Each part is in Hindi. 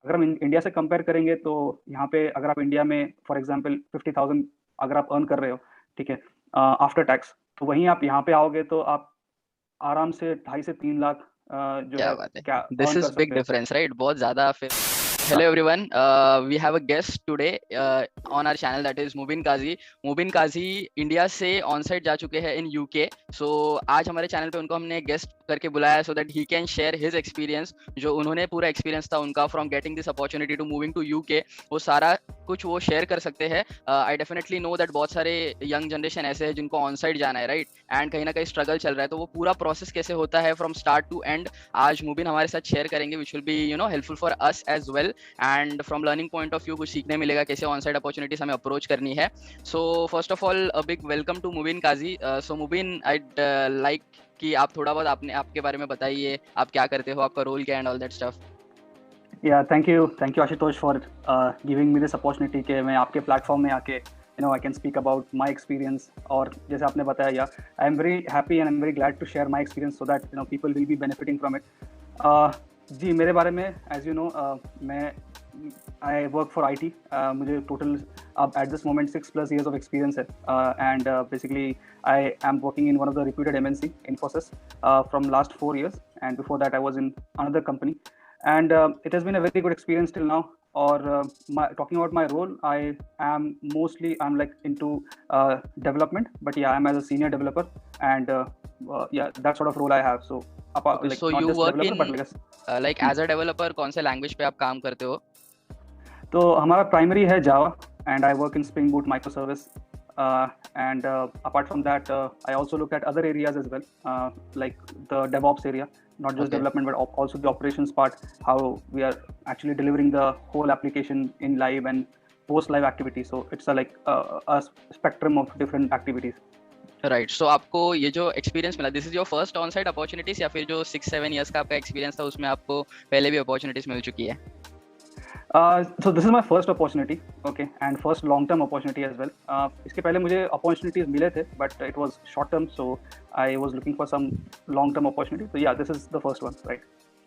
अगर हम इंडिया से कंपेयर करेंगे तो यहाँ पे अगर आप इंडिया में फॉर एग्जांपल 50,000 अगर आप अर्न कर रहे हो, ठीक है, आफ्टर टैक्स, तो वहीं आप यहाँ पे आओगे तो आप आराम से 2.5 से 3 लाख जो क्या है बात है, क्या दिस अर्न कर इज बिग सकते हो। डिफरेंस राइट, बहुत ज्यादा फिर। Hello everyone, we have a guest today on our channel, that is Mubin Kazi. Mubin Kazi India से ऑन साइट जा चुके हैं इन यूके। सो आज हमारे चैनल पे उनको हमने गेस्ट करके बुलाया so that he can share his experience, जो उन्होंने पूरा एक्सपीरियंस था उनका from getting this opportunity to moving to UK, वो सारा कुछ वो शेयर कर सकते हैं। आई डेफिनेटली नो दैट बहुत सारे यंग जनरेशन ऐसे हैं जिनको ऑन साइट जाना है राइट, एंड कहीं ना कहीं स्ट्रगल चल रहा है, तो वो पूरा प्रोसेस कैसे होता है फ्रॉम स्टार्ट टू एंड आज मुबिन हमारे साथ शेयर करेंगे, which will be helpful for us as well, and from learning point of view कुछ सीखने मिलेगा कैसे ऑन साइड अपॉर्चुनिटीज हमें अप्रोच करनी है। So first of all a big welcome to Mubin Kazi. So Mubin, I'd like कि आप थोड़ा बहुत आपने आपके बारे में बताइए, आप क्या करते हो, आपका रोल क्या है and all that stuff. Yeah thank you Ashutosh for giving me this opportunity कि मैं आपके प्लेटफॉर्म में आके I can speak about my experience. और जैसे आपने बताया, yeah I am very happy and I am very glad to share my experience so that people will be benefiting from it. जी, मेरे बारे में एज यू नो मैं आई वर्क फॉर IT। मुझे टोटल अब eight this moment 6+ years of experience है, and basically I am working in one of the reputed MNC Infosys from last 4 years, and before that I was in another company, and it has been a very good experience till now. Or talking about my role, I'm like into development, but yeah, I'm as a senior developer, and yeah, that sort of role I have. So okay, like so not you just work developer, इन but like like as a developer, कौन से लैंग्वेज पे आप काम करते हो। तो हमारा प्राइमरी है Java, and I work in spring boot micro service, and apart from that, I also look at other areas as well, like the DevOps area, not just okay development but also the operations part, how we are actually delivering the whole application in live and post live activities. So it's a spectrum of different activities. Right, so आपको ये जो एक्सपीरियंस मिला, this is your first on site opportunities, या फिर जो 6-7 years का आपका एक्सपीरियंस था उसमें आपको पहले भी अपॉर्चुनिटीज मिल चुकी है। So this is my first opportunity, okay, and first long-term opportunity as well. इसके पहले मुझे opportunities मिले थे, but it was short-term, so I was looking for some long-term opportunity. So yeah, this is the first one, right?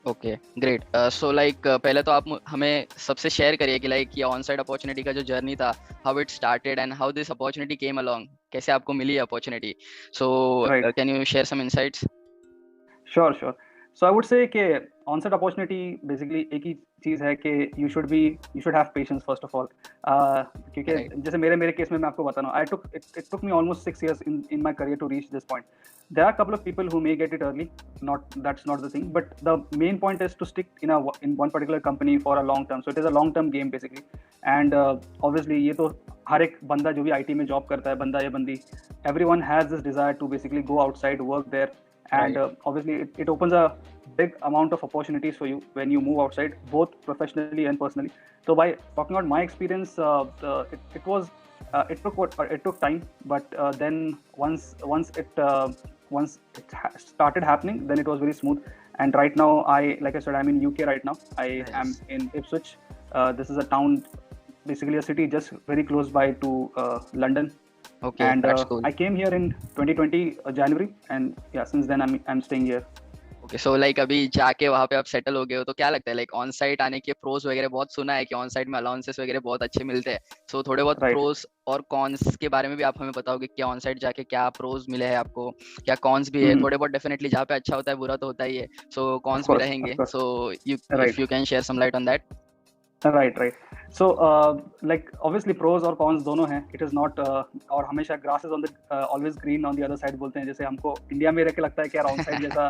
Okay great. So like पहले तो आप हमें सबसे शेयर करिए कि लाइक ये ऑन साइड अपॉर्चुनिटी का जो जर्नी था, how it started and how this opportunity came along, कैसे आपको मिली opportunity. So Right. Can you share some insights. Sure. So I would say कि on-site opportunity basically एक ही चीज़ है कि you should have patience first of all. क्योंकि राइट जैसे मेरे केस में मैं आपको बता रहा हूँ, it took me almost 6 years in my career to reach this point. There are a couple of people who may get it early. That's not the thing, but the main point is to stick in one particular company for a long term. So it is a long term game basically. And obviously ये तो हर एक बंदा जो भी IT में जॉब करता है, बंदा या बंदी, everyone has this desire to basically go outside, work there, and right obviously it opens a big amount of opportunities for you when you move outside, both professionally and personally. So by talking about my experience, it took time, but then once it started happening, then it was very smooth. And right now, like I said, I'm in UK right now. I am in Ipswich. This is a town, basically a city just very close by to London. Okay, And that's cool. I came here in 2020 January, and yeah, since then I'm staying here. Okay, so like अभी जाके वहाँ पे आप सेटल हो गए हो, तो क्या लगता है लाइक ऑन साइट आने के प्रोस वगैरह, बहुत सुना है कि ऑन साइट में अलाउंसेस वगैरह बहुत अच्छे मिलते हैं, सो थोड़े बहुत Right. प्रोस और कॉन्स के बारे में भी आप हमें बताओगे कि ऑन साइट जाके क्या प्रोस मिले हैं आपको, क्या कॉन्स भी है, Hmm. थोड़े बहुत डेफिनेटली जहाँ पे अच्छा होता है बुरा तो होता ही है, सो Of कॉन्स भी course, of रहेंगे, course. So you Right. If you can share some light on that. Right. So like obviously pros और cons दोनों हैं. It is not और हमेशा grass is on the always green on the other side बोलते हैं, जैसे हमको इंडिया में रह के लगता है कि यार ऑन साइड जैसा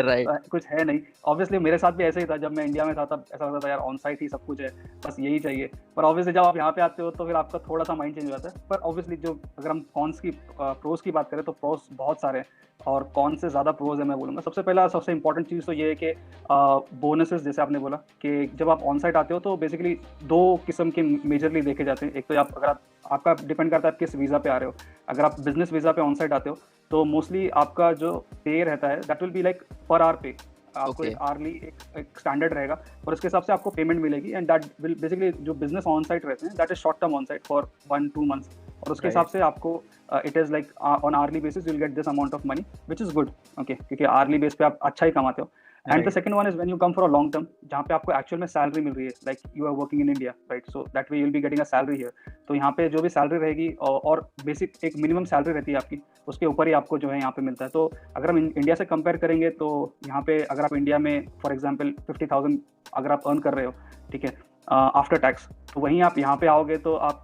राइट कुछ है नहीं. Obviously मेरे साथ भी ऐसे ही था, जब मैं इंडिया में था तब ऐसा लगता था यार ऑन साइड ही सब कुछ है, बस यही चाहिए. पर ऑब्वियसली जब आप यहाँ पे आते हो तो फिर आपका थोड़ा सा माइंड चेंज हो जाता है. पर ऑब्वियसली जो अगर हम कॉन्स की प्रोज की बात करें तो प्रोज बहुत सारे हैं, और कौन से ज़्यादा प्रोज है मैं बोलूँगा. सबसे इंपॉर्टेंट चीज़ तो ये है कि बोनसेस, जैसे आपने बोला कि जब आप ऑन साइट आते हो तो बेसिकली दो किस्म के मेजरली देखे जाते हैं. एक तो आपका डिपेंड करता है आप किस वीज़ा पे आ रहे हो. अगर आप बिजनेस वीज़ा पे ऑन साइट आते हो तो मोस्टली आपका जो पे रहता है that will be like per hour पे. आपको ओके एक आर्ली एक स्टैंडर्ड रहेगा और उसके हिसाब से आपको पेमेंट मिलेगी. एंड दैट विल बेसिकली, जो बिजनेस ऑन साइट रहते हैं that is short term on site for 1-2 months, और उसके हिसाब राइट से आपको it is like on hourly basis you will get this amount of money which is good. Okay, क्योंकि आर्ली बेस पे आप अच्छा ही कमाते हो. And the Right. Second one is when you come for a long term, जहाँ पे आपको एक्चुअल में सैलरी मिल रही है, like you are working in India, right, so that way you will be getting a salary here. तो यहाँ पे जो भी सैलरी रहेगी और बेसिक एक मिनिमम सैलरी रहती है आपकी, उसके ऊपर ही आपको जो है यहाँ पे मिलता है। तो अगर हम इंडिया से कंपेयर करेंगे तो यहाँ पे अगर आप इंडिया में फॉर एग्जाम्पल 50,000 अगर आप अर्न कर रहे हो, ठीक है, आफ्टर टैक्स, तो वहीं आप यहाँ पे आओगे तो आप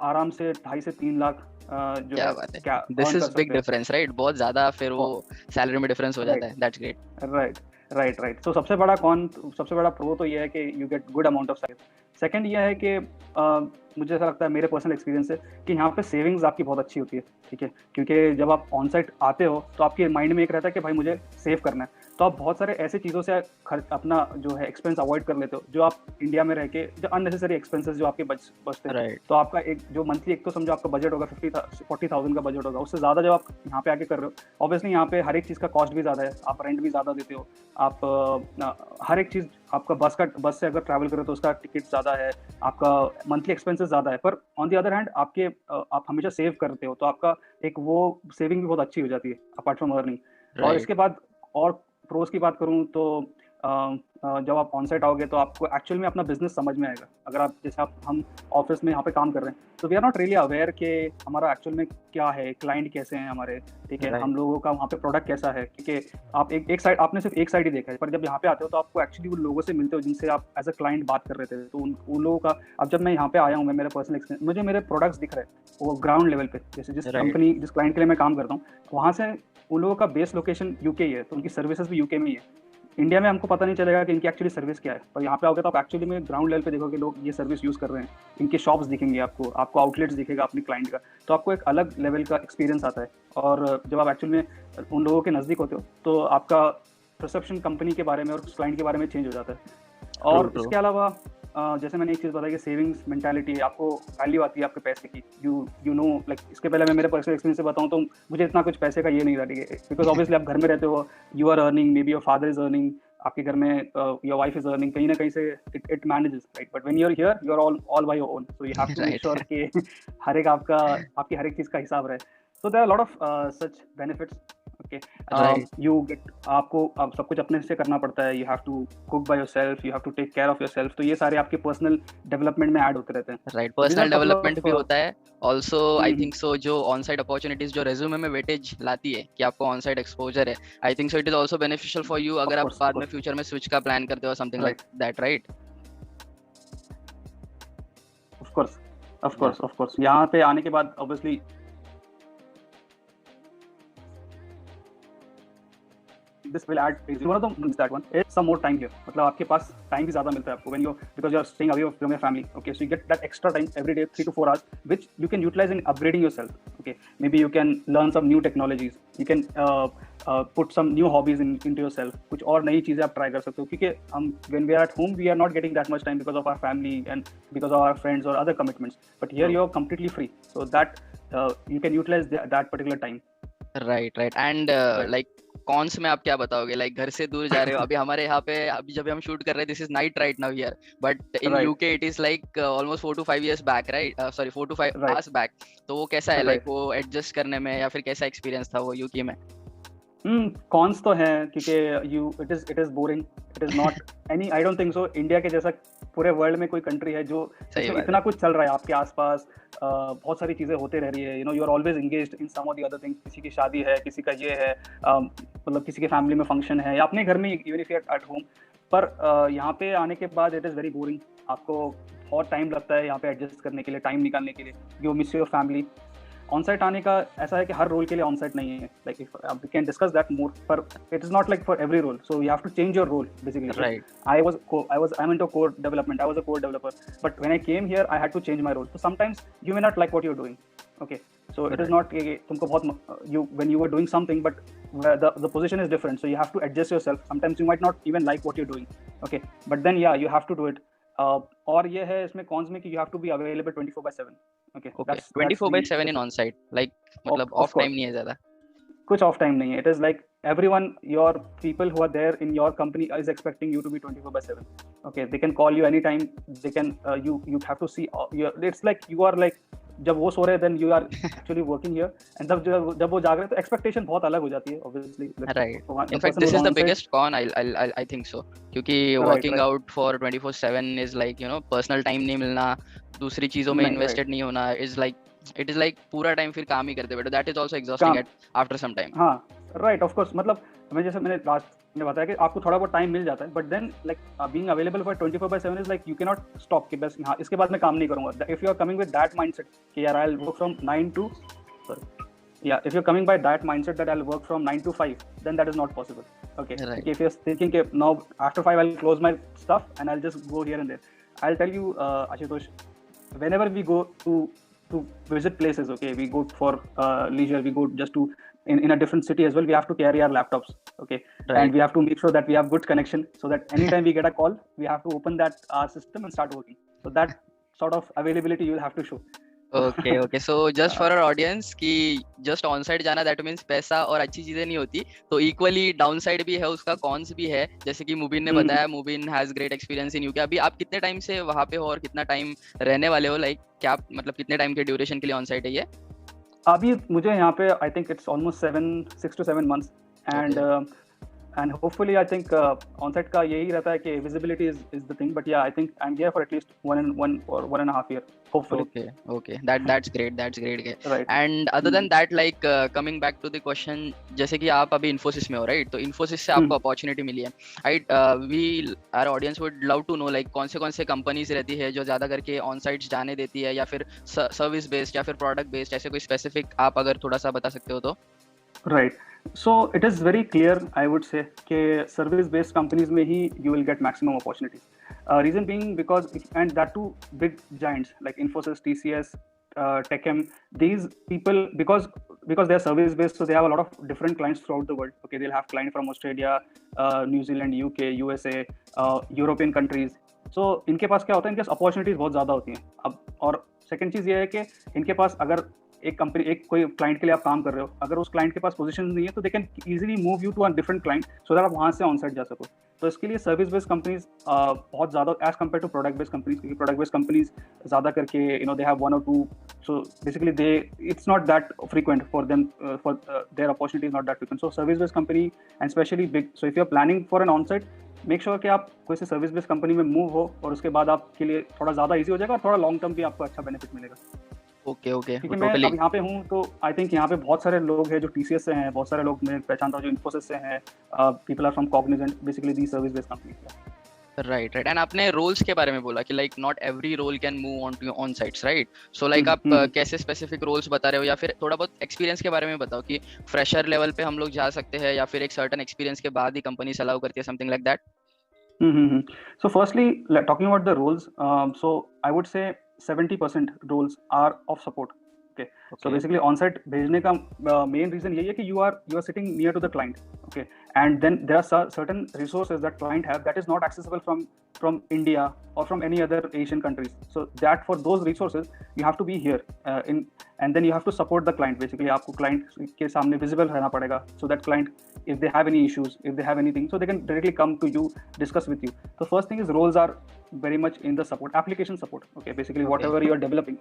आराम से 2.5 से 3 लाख जो क्या है बात है, क्या दिस अर्न इज कर बिग सकते हैं। डिफरेंस राइट, बहुत ज्यादा फिर वो सैलरी में डिफरेंस हो जाता राइट है, दैट्स ग्रेट। Right right. तो सबसे बड़ा प्रो तो ये है कि you get good amount of saving. Second ये है कि मुझे ऐसा लगता है, मेरे पर्सनल एक्सपीरियंस से, कि यहाँ पे सेविंग्स आपकी बहुत अच्छी होती है, ठीक है, क्योंकि जब आप ऑन साइट आते हो तो आपके माइंड में एक रहता है कि भाई मुझे सेव करना है, तो आप बहुत सारे ऐसे चीज़ों से खर्च अपना जो है एक्सपेंस अवॉइड कर लेते हो, जो आप इंडिया में रह के जो अननेसेसरी एक्सपेंसेस जो आपके बचते हैं। राइट तो आपका एक जो मंथली, एक तो समझो आपका बजट होगा 40,000 का बजट होगा, उससे ज़्यादा जब आप यहाँ पे आके कर रहे हो, ऑब्वियसली यहाँ पे हर एक चीज़ का कॉस्ट भी ज़्यादा है, आप रेंट भी ज़्यादा देते हो, आप हर एक चीज़, आपका बस से अगर ट्रैवल करो तो उसका टिकट ज़्यादा है, आपका मंथली एक्सपेंसेस ज़्यादा है, पर ऑन द अदर हैंड आप हमेशा सेव करते हो, तो आपका एक वो सेविंग भी बहुत अच्छी हो जाती है अपार्ट फ्रॉम अर्निंग। और राइट इसके बाद और प्रोज की बात करूँ तो जब आप ऑन साइट आओगे तो आपको एक्चुअल में अपना बिजनेस समझ में आएगा। अगर आप जैसे हम ऑफिस में यहाँ पे काम कर रहे हैं, तो we are not really aware कि हमारा एक्चुअल में क्या है, क्लाइंट कैसे हैं हमारे, ठीक है, राइट हम लोगों का वहाँ पे प्रोडक्ट कैसा है, क्योंकि आप एक साइड, आपने सिर्फ एक साइड ही देखा है, पर जब यहाँ पे आते हो तो आपको एक्चुअली उन लोगों से मिलते हो जिनसे आप एज अ क्लाइंट बात कर रहे थे, तो उन लोगों का, अब जब मैं यहाँ पे आया हूँ, मैं मेरा पर्सनल एक्सपीरियंस, मुझे मेरे प्रोडक्ट्स दिख रहे हैं वो ग्राउंड लेवल पे, जैसे जिस राइट कंपनी, जिस क्लाइंट के लिए मैं काम करता हूँ, वहाँ से उन लोगों का बेस लोकेशन यूके ही है, तो उनकी सर्विसेज भी यूके में ही है। इंडिया में हमको पता नहीं चलेगा कि इनकी एक्चुअली सर्विस क्या है, पर यहाँ पे आओगे तो आप एक्चुअली में ग्राउंड लेवल पे देखोगे लोग ये सर्विस यूज़ कर रहे हैं, इनके शॉप्स दिखेंगे आपको, आपको आउटलेट्स दिखेगा अपने क्लाइंट का, तो आपको एक अलग लेवल का एक्सपीरियंस आता है। और जब आप एक्चुअली में उन लोगों के नज़दीक होते हो तो आपका परसेप्शन कंपनी के बारे में और क्लाइंट के बारे में चेंज हो जाता है। ट्रू और ट्रू इसके अलावा जैसे मैंने एक चीज़ बताई कि सेविंग्स मेंटालिटी, आपको वैल्यू आती है आपके पैसे की, यू नो, लाइक इसके पहले मैं मेरे पर्सनल एक्सपीरियंस से बताऊं तो मुझे इतना कुछ पैसे का ये नहीं था, ठीक है, बिकॉज ऑब्वियसली आप घर में रहते हो, you are earning, maybe your father is earning, आपके घर में योर वाइफ इज अर्निंग, कहीं ना कहीं से it manages, right, but when you are here you are all by your own, so you have to make right sure कि हर एक आपकी हर एक चीज़ का हिसाब रहे। So there are lot of such benefits, okay, right you get, आपको अब सब कुछ अपने से करना पड़ता है, you have to cook by yourself, you have to take care of yourself, तो ये सारे आपके पर्सनल डेवलपमेंट में ऐड होते रहते हैं। Right, So these are personal couple development of भी होता है ऑल्सो। आई हम्म, थिंक सो जो ऑन साइट अपॉर्चुनिटीज जो रेज्यूमे में वेटेज लाती है कि आपको ऑन साइट एक्सपोजर है, I think so it is also beneficial for you अगर आप of बाद में course, फ्यूचर में स्विच का प्लान करते हो something like right, that right. of course, of course, यहाँ पे आने के बाद obviously this will add one of the that one it's some more time here, मतलब आपके पास टाइम भी ज़्यादा मिलता है आपको when you, because you are staying away from your family, okay, so you get that extra time every day, 3 to 4 hours, which you can utilize in upgrading yourself, okay, maybe you can learn some new technologies, you can put some new hobbies into yourself, कुछ और नई चीज़ें आप ट्राई कर सकते हो, क्योंकि हम when we are at home we are not getting that much time because of our family and because of our friends or other commitments, but here you are completely free, so that you can utilize that particular time, right right and right, like cons में आप क्या बताओगे, लाइक घर से दूर जा रहे हो, अभी हमारे यहाँ पे अभी जब हम शूट कर रहे हैं this is night right now here, but in right, UK it is like almost 4 to 5 years back right, sorry 4 to 5 right, hours back. तो वो कैसा है, लाइक right. वो एडजस्ट करने में या फिर कैसा एक्सपीरियंस था वो यूके में? कॉन्स तो हैं क्योंकि it is boring, it is not any, I don't think so India के जैसा पूरे वर्ल्ड में कोई कंट्री है जो सही जिसमें बात इतना है, कुछ चल रहा है आपके आसपास, बहुत सारी चीजें होते रह रही है, you know, you are always engaged in some और द अदर थिंग, किसी की शादी है, किसी का ये है, मतलब किसी के फैमिली में फंक्शन है या अपने घर में even if you are at home, पर यहाँ पे आने के बाद इट इज़ वेरी बोरिंग, आपको बहुत टाइम लगता है यहाँ पे एडजस्ट करने के लिए, टाइम निकालने के लिए, you miss your family. On site आने का ऐसा है कि हर रोल के लिए ऑन साइट नहीं है, like we can discuss that more, पर it is not like for every role, so you have to change your role basically. Right I'm into core development, I was a core developer, but when I came here I had to change my role, so sometimes you may not like what you're doing, okay, so it is not तुमको बहुत you when you were doing something but the position is different, so you have to adjust yourself, sometimes you might not even like what you're doing, okay, but then yeah you have to do it, और ये है इसमें कॉन्स में कि you have to be available 24/7, okay, okay, that's 24/7 in the on site, like मतलब of ऑफ टाइम course नहीं है ज्यादा? कुछ ऑफ टाइम नहीं है, it is like everyone, your people who are there in your company is expecting you to be 24/7, okay, they can call you anytime, they can you have to see it's like you are like जब वो सो रहे हैं then you are actually working here, and जब वो जाग रहे हैं तो expectation बहुत अलग हो जाती है obviously. Right. In fact, this is the biggest con. I think so. क्योंकि working out for 24/7 is like, you know, personal time नहीं मिलना, दूसरी चीजों में invested नहीं होना, is like it is like पूरा time फिर काम ही करते बैठो. That is also exhausting after some time. हाँ, right, of course. मतलब मैंने लास्ट में बताया कि आपको थोड़ा बहुत टाइम मिल जाता है, but then like being available for 24/7 is like you can not stop कि बस हाँ इसके बाद मैं काम नहीं करूंगा. If you are coming with that mindset कि यार I will work from 9 to if you're coming by that mindset that I'll work from 9 to 5, then that is not possible. Okay, right. If you're thinking now after 5 I'll close my stuff and I'll just go here and there, I'll tell you Ashutosh, whenever we go to visit places, okay, we go for leisure, we go just to in a different city as well, we have to carry our laptops, okay, right. And we have to make sure that we have good connection so that anytime we get a call, we have to open that our system and start working. So that sort of availability you will have to show. Okay. So just for our audience कि just on site जाना that means पैसा और अच्छी चीजें नहीं होती, तो equally downside भी है उसका, cons भी है. जैसे कि मुबिन ने बताया, Mubin has great experience in UK. अभी आप कितने टाइम से वहाँ पे हो और कितना टाइम रहने वाले हो, लाइक क्या मतलब कितने टाइम के ड्यूरेशन के लिए ऑन साइट है ये? अभी मुझे यहाँ पे I think it's almost 6 to 7 months and hopefully I think on-site का यही रहता है कि visibility is the thing, but yeah, I think I'm here for at least 1.5 year, hopefully. Okay. That's great. Right. And other than that, like coming back to the question, जैसे कि आप अभी Infosys में हो, right? तो Infosys से आपको opportunity मिली है, right? Our audience would love to know like कौन से companies रहती है जो ज़्यादा करके on-sites जाने देती है, या फिर service based या फिर product based, ऐसे कोई specific आप अगर थोड़ा सा बता सकते हो तो? Right. So it is very clear, I would say, कि service-based companies में ही you will get maximum opportunities. Reason being because, and that too big giants like Infosys, TCS, Techem, these people, because they are service-based, so they have a lot of different clients throughout the world. Okay, they'll have clients from Australia, New Zealand, UK, USA, European countries. So इनके पास क्या होता है, इनके पास opportunities बहुत ज़्यादा होती हैं. अब और second चीज़ ये है कि इनके पास अगर एक कोई क्लाइंट के लिए आप काम कर रहे हो, अगर उस क्लाइंट के पास पोजीशन नहीं है तो they can easily move you to a different client so that आप वहाँ से ऑन साइट जा सको. तो इसके लिए सर्विस बेस्ड कंपनीज बहुत ज़्यादा as compare to product based companies, क्योंकि प्रोडक्ट बेस्ड कंपनीज ज़्यादा करके they have 1 or 2, so basically it's not that frequent for them, for their opportunity is not that frequent. So service based company and specially big, so if you are planning for an on site, make sure कि आप कोई से सर्विस बेस्ड कंपनी में मूव हो, और उसके बाद आपके लिए थोड़ा ज़्यादा ईजी हो जाएगा और थोड़ा लॉन्ग टर्म भी आपको अच्छा बेनिफिट मिलेगा. ओके क्योंकि मैं अब यहाँ पे हूँ तो आई थिंक यहाँ पे बहुत सारे लोग हैं जो TCS से हैं, बहुत सारे लोग मैं पहचानता हूँ जो Infosys से हैं, people are from Cognizant, basically the service based companies. Right. And आपने रोल्स के बारे में बोला कि like not every role can move on to on sites, right? So like आप कैसे स्पेसिफिक रोल्स बता रहे हो, या फिर थोड़ा बहुत एक्सपीरियंस के बारे में बताओ कि फ्रेशर लेवल पे हम लोग जा सकते हैं या फिर एक सर्टेन एक्सपीरियंस के बाद ही कंपनी अलाउ करती है, something like that. So firstly, talking about the roles, so I would say 70% roles are of support. Okay. So basically on-site भेजने का main reason यही है कि you are sitting near to the client. Okay. And then there are certain resources that client have that is not accessible from India or from any other Asian countries. So that for those resources you have to be here and then you have to support the client. Basically आपको client के सामने visible रहना पड़ेगा, so that client, if they have any issues, if they have anything, so they can directly come to you, discuss with you. The first thing is roles are very much in the support, application support. Okay, basically whatever you are developing,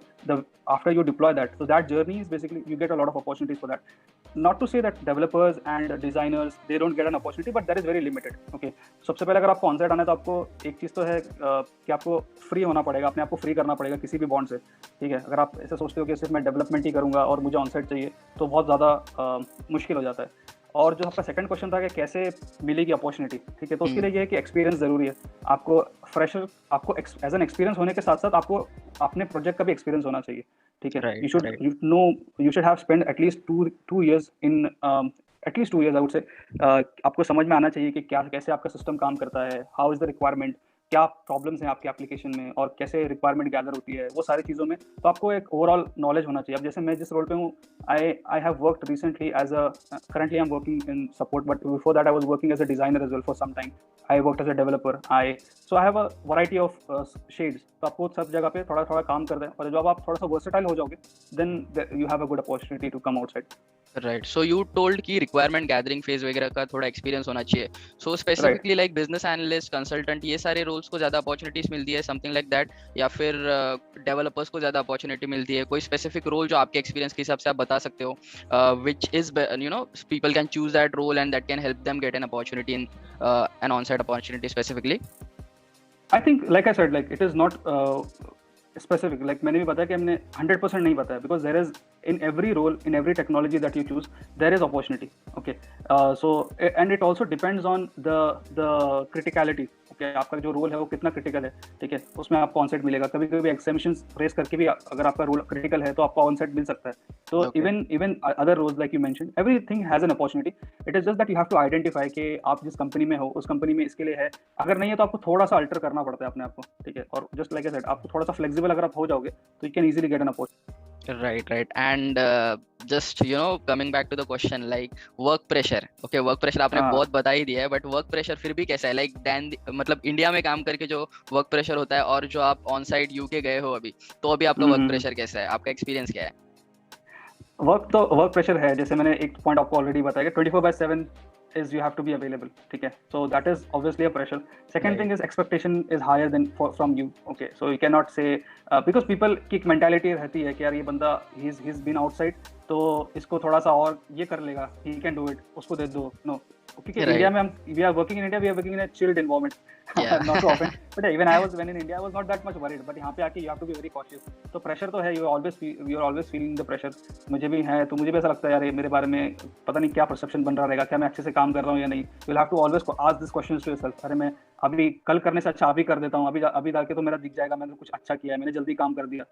after you deploy that, so that journey is basically you get a lot of opportunities for that. Not to say that developers and designers they don't get an opportunity, but that is very limited. Okay, सबसे पहले अगर आपको ऑन साइट आना है तो आपको एक चीज़ तो है कि आपको फ्री होना पड़ेगा, अपने आप को फ्री करना पड़ेगा किसी भी बॉन्ड से. ठीक है, अगर आप ऐसे सोचते हो कि सिर्फ मैं डेवलपमेंट ही करूँगा और मुझे ऑन साइट चाहिए तो बहुत ज़्यादा मुश्किल हो जाता है. और जो आपका सेकंड क्वेश्चन था कि कैसे मिलेगी अपॉर्चुनिटी, ठीक है, तो उसके लिए ये है कि एक्सपीरियंस ज़रूरी है. आपको फ्रेशर, आपको एज एन एक्सपीरियंस होने के साथ साथ आपको अपने प्रोजेक्ट का भी एक्सपीरियंस होना चाहिए. ठीक है, you should have spend at least 2 years in at least 2 years I would say. आपको समझ में आना चाहिए कि कैसे आपका सिस्टम काम करता है, हाउ इज़ द रिक्वायरमेंट, क्या प्रॉब्लम्स हैं आपके एप्लीकेशन में और कैसे रिक्वायरमेंट गैदर होती है, वो सारी चीज़ों में तो आपको एक ओवरऑल नॉलेज होना चाहिए. अब जैसे मैं जिस रोल पे हूँ, I have worked recently as currently I'm working in support, but before that I was working as a designer as well for some time. I worked as a developer. So I have a variety of shades. तो आपको सब जगह पे थोड़ा थोड़ा काम करते हैं, और जब आप थोड़ा सा versatile हो जाओगे, then you have a good opportunity to come outside. Right. So you told कि रिक्वायरमेंट गैदरिंग फेज वगैरह का थोड़ा एक्सपीरियंस होना चाहिए. So specifically like business analyst, consultant, ये सारे रोल्स रोल्स को ज़्यादा अपॉर्चुनिटीज मिलती है, समथिंग लाइक दैट, या फिर डेवलपर्स को ज़्यादा अपॉर्चुनिटी मिलती है? कोई स्पेसिफिक रोल जो आपके एक्सपीरियंस के हिसाब से आप बता सकते हो, which is people can choose that role and that can help them get an opportunity in an on-site opportunity specifically? I think, like I said, like it is not specific. Like मैंने भी बताया कि हमने 100% नहीं बताया, because there is in every role, in every technology that you choose, there is opportunity. Okay, so and it also depends on the criticality. Okay, आपका जो रोल है वो कितना क्रिटिकल है, ठीक है, उसमें आपको ऑनसाइट मिलेगा. कभी कभी एग्जामिनेशंस रेस करके भी अगर आपका रोल क्रिटिकल है तो आपको ऑनसाइट मिल सकता है. तो even other roles like you mentioned, everything has an opportunity. It is just that you have to identify कि आप जिस कंपनी में हो उस कंपनी में इसके लिए है. अगर नहीं है तो आपको थोड़ा सा अल्टर करना पड़ता है अपने आप को, ठीक है. और जस्ट लाइक आई सेड, आपको थोड़ा सा फ्लेक्सिबल अगर आप हो जाओगे तो you can easily get an opportunity. Right. And just coming back to the question, like work pressure. Okay, work pressure आपने बहुत बता ही दिया है, but work pressure फिर भी कैसा है? Like मतलब इंडिया में काम करके जो work pressure होता है और जो आप on site UK गए हो अभी, तो अभी आपका work pressure कैसा है? आपका एक्सपीरियंस क्या है? वर्क प्रेशर है, जैसे मैंने एक पॉइंट आपको ऑलरेडी बताया कि 24/7 is you have to be available, ठीक है. So that is obviously a pressure. Second thing is expectation is higher than from you. Okay, so you cannot say because people की एक mentality रहती है कि यार ये बंदा he's been outside, तो इसको थोड़ा सा और ये कर लेगा, he can do it, उसको दे दो. No, क्योंकि इंडिया में हम we are working in a chilled environment. Not too often, but even when in India I was not that much worried, but यहाँ पे आके you have to be very cautious. तो pressure तो है, you are always feeling the pressure. मुझे भी है, तो मुझे भी ऐसा लगता है यार ये मेरे बारे में पता नहीं क्या perception बन रहा रहेगा, क्या मैं अच्छे से काम कर रहा हूँ या नहीं. You will have to always ask these questions to yourself. अरे मैं अभी कल करने से अच्छा अभी कर देता हूँ, अभी जाके तो मेरा दिख जाएगा मैंने कुछ अच्छा किया है, मैंने जल्दी काम कर दिया.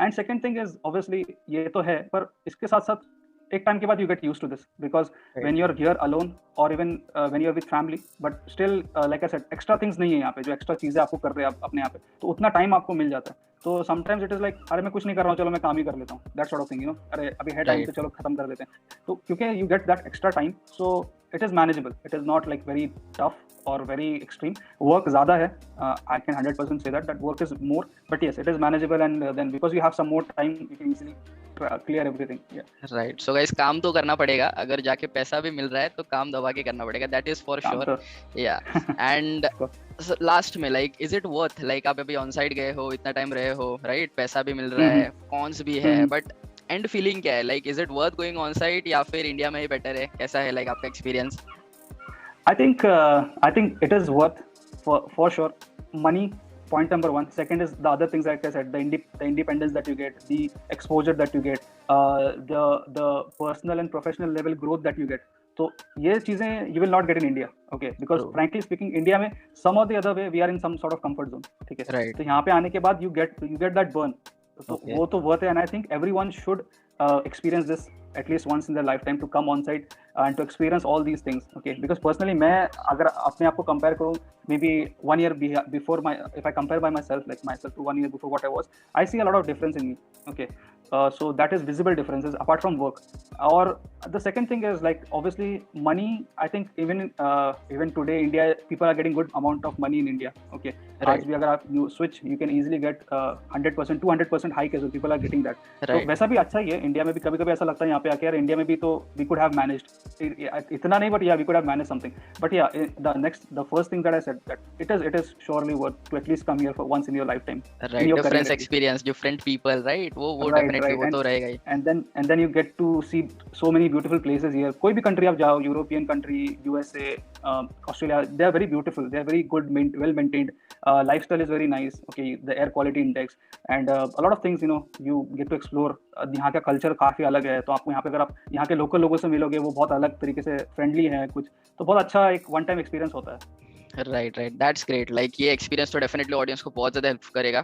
And second thing is obviously ये तो है, पर इसके साथ साथ एक टाइम के बाद you get used to this, because when you are here alone और even when you are with family, but still like I said extra things नहीं है यहाँ पे, जो एक्स्ट्रा चीजें आपको कर रहे हैं अपने यहाँ पे, तो उतना टाइम आपको मिल जाता है. तो समटाइम्स इट इज लाइक अरे मैं कुछ नहीं कर रहा हूँ, चलो मैं काम ही कर लेता हूँ, दैट सॉर्ट ऑफ थिंग, अरे अभी है टाइम तो चलो खत्म कर देते हैं. तो क्योंकि you get that extra time, so it is manageable. It is not like very tough or very extreme. Work ज़्यादा है, I can 100% say that work is more, but yes, it is manageable, and then because you have some more time, you can easily clear everything. Yeah. Right. So guys, काम तो करना पड़ेगा, अगर जाके पैसा भी मिल रहा है तो काम दबा के करना पड़ेगा, that is for sure. Yeah. And last में like is it worth, like आप अभी ऑन साइट गए हो, इतना टाइम रहे हो, right, पैसा भी मिल रहा है, कॉन्स भी है, but एंड फीलिंग क्या है? like is it worth going on site या फिर इंडिया में ही बेटर है? कैसा है like आपका experience? I think it is worth for sure. Money, point number one. Second is the other things, like I said, the independence that you get, the exposure that you get, the personal and professional level growth that you get. So ये चीजें you will not get in India. Okay, because frankly speaking, India में some or the other way we are in some sort of comfort zone. ठीक है. Right. तो यहाँ पे आने के बाद you get that burn. तो वो तो worth है, and I think everyone should experience this at least once in their lifetime, to come on site and to experience all these things. Okay, because personally मैं अगर अपने आप को compare करूँ, maybe 1 year before if I compare by myself, like myself to 1 year before what I was, I see a lot of difference in me. Okay, so that is visible differences apart from work. Or the second thing is like obviously money. I think even today India, people are getting good amount of money in India. Okay, आज भी अगर आप you switch, you can easily get 100%, 200% hike as well. People are getting that. तो वैसा भी अच्छा ही है. इंडिया में भी कभी-कभी ऐसा लगता है यहाँ पे आके यार इंडिया में भी तो we could have managed, इतना नहीं, but yeah, we could have managed something. But yeah, the first thing that I said, that it is surely worth to at least come here for once in your lifetime. Right, different experience, different people, right? वो definitely वो तो रहेगा ही. And then you get to see so many beautiful places here. कोई भी country आप जाओ, European country, USA, Australia, they are very beautiful. They are very good, well maintained. Lifestyle is very nice. Okay, the air quality index and a lot of things, you get to explore. यहाँ का कल्चर काफी अलग है, तो आपको यहाँ पे अगर आप यहाँ के लोकल लोगों से मिलोगे, वो बहुत अलग तरीके से फ्रेंडली है कुछ, तो बहुत अच्छा एक वन टाइम एक्सपीरियंस होता है. Right, that's great. लाइक ये एक्सपीरियंस तो डेफिनेटली ऑडियंस को बहुत ज्यादा हेल्प करेगा.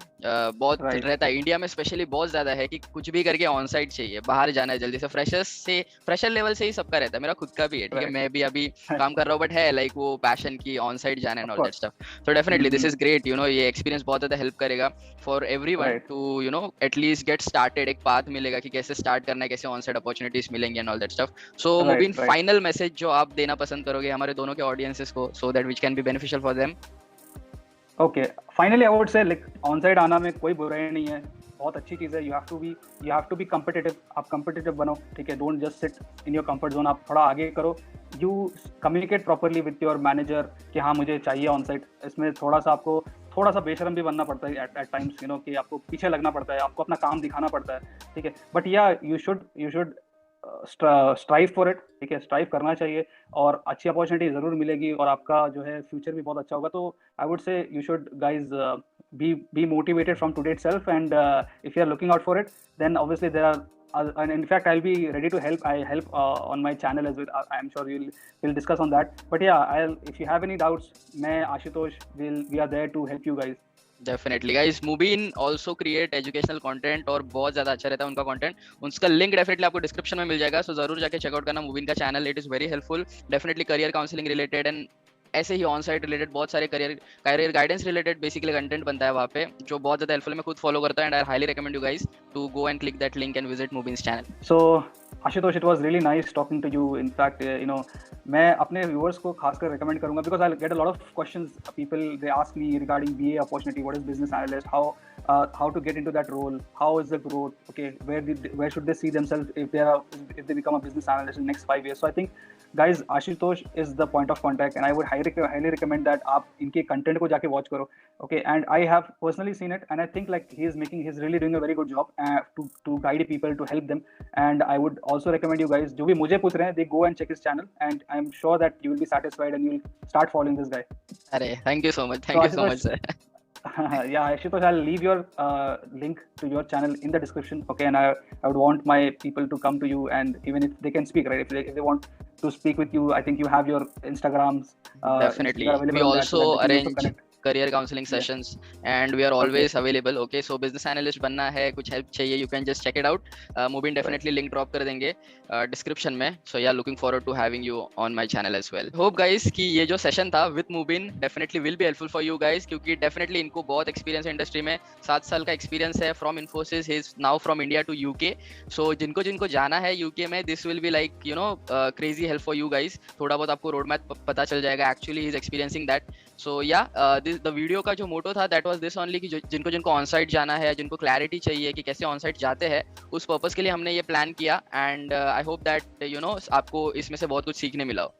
बहुत रहता है इंडिया में स्पेशली, बहुत ज्यादा है कि कुछ भी करके ऑन साइट चाहिए, बाहर जाना है जल्दी से. फ्रेशर लेवल से ही सबका रहता है, मेरा खुद का भी है, ठीक है, मैं भी अभी काम कर रहा हूँ, बट है लाइक वो पैशन की ऑन साइट जाना and all that stuff. So definitely this is great. ये एक्सपीरियंस बहुत ज्यादा हेल्प करेगा for everyone to at least get started. एक पाथ मिलेगा कि कैसे स्टार्ट करना है, कैसे ऑन साइट अपॉर्चुनिटीज मिलेंगी and all that stuff. So Mubeen, final message जो आप देना पसंद करोगे हमारे दोनों के ऑडियंसेस को, so that which can be beneficial for them. Okay, finally I would say like on side आना में कोई बुराई नहीं है, बहुत अच्छी चीज़ है. You have to be competitive. आप कम्पिटिटिव बनो, ठीक है. Don't just sit in your comfort zone. आप थोड़ा आगे करो, you communicate properly with your manager कि हाँ मुझे चाहिए ऑन साइट। इसमें थोड़ा सा आपको थोड़ा सा बेशरम भी बनना पड़ता है एट टाइम्स, यू नो, कि आपको पीछे लगना पड़ता है, आपको अपना काम दिखाना पड़ता है, ठीक है। बट या you should strive for it, ठीक है, स्ट्राइव करना चाहिए और अच्छी अपॉर्चुनिटी ज़रूर मिलेगी और आपका जो है फ्यूचर भी बहुत अच्छा होगा। तो I would say you should guys be motivated from today itself, and if you are looking out for it, then obviously there are and in fact I'll be ready to help. I help on my channel as well. I'm sure we'll discuss on that. But yeah, if you have any doubts, मैं Ashutosh we are there to help you guys. Definitely guys, Mubin also create educational content और बहुत ज्यादा अच्छा रहता है उनका कंटेंट। उसका लिंक डेफिनेटली आपको डिस्क्रिप्शन में मिल जाएगा, सो जरूर जाके चेकआउट करना मूबिन का channel. It is very helpful, definitely career counselling related and ऐसे ही ऑन साइट रिलेटेड बहुत सारे career guidance related basically content बनता है वहाँ पे, जो बहुत ज्यादा हेल्पफुल है। मैं खुद फॉलो करता हूँ and I highly recommend you guys to go and click that link and visit Mubin's channel. So Ashutosh, it was really nice talking to you. In fact, you know, मैं अपने viewers को खासकर recommend करूँगा because I get a lot of questions. People they ask me regarding BA opportunity, what is business analyst, how to get into that role, how is the growth, okay, where should they see themselves if they become a business analyst in the next 5 years. So I think guys, Ashutosh is the point of contact, and I would highly recommend that आप इनके content को जाके watch करो, okay. And I have personally seen it, and I think like he's really doing a very good job to guide people, to help them. And I would also recommend you guys, जो भी मुझे पूछ रहे हैं, they go and check his channel, and I'm sure that you will be satisfied and you'll start following this guy. अरे thank you so much, thank you so much sir. Yeah, Ashutosh, I'll leave your link to your channel in the description, okay. And I would want my people to come to you, and even if they can speak, right, if they want to speak with you, I think you have your Instagrams. Definitely, we also arrange career counseling sessions and we are always available, okay. So business analyst बनना है, कुछ help चाहिए, you can just check it out. Mubin definitely link drop कर देंगे description में. So yeah, looking forward to having you on my channel as well. Hope guys कि ये जो session था with Mubin definitely will be helpful for you guys, क्योंकि definitely इनको बहुत experience है industry में, 7 साल का experience है from Infosys. He is now from India to UK. So जिनको जाना है UK में, this will be like you know crazy help for you guys. थोड़ा बहुत आपको road map पता चल जाएगा. Actually he is experiencing that. So yeah, the video का जो मोटो था दैट वाज दिस ओनली कि जिनको ऑन साइट जाना है, जिनको क्लैरिटी चाहिए कि कैसे ऑन साइट जाते हैं, उस पर्पस के लिए हमने ये प्लान किया। And I hope that you know आपको इसमें से बहुत कुछ सीखने मिला हो।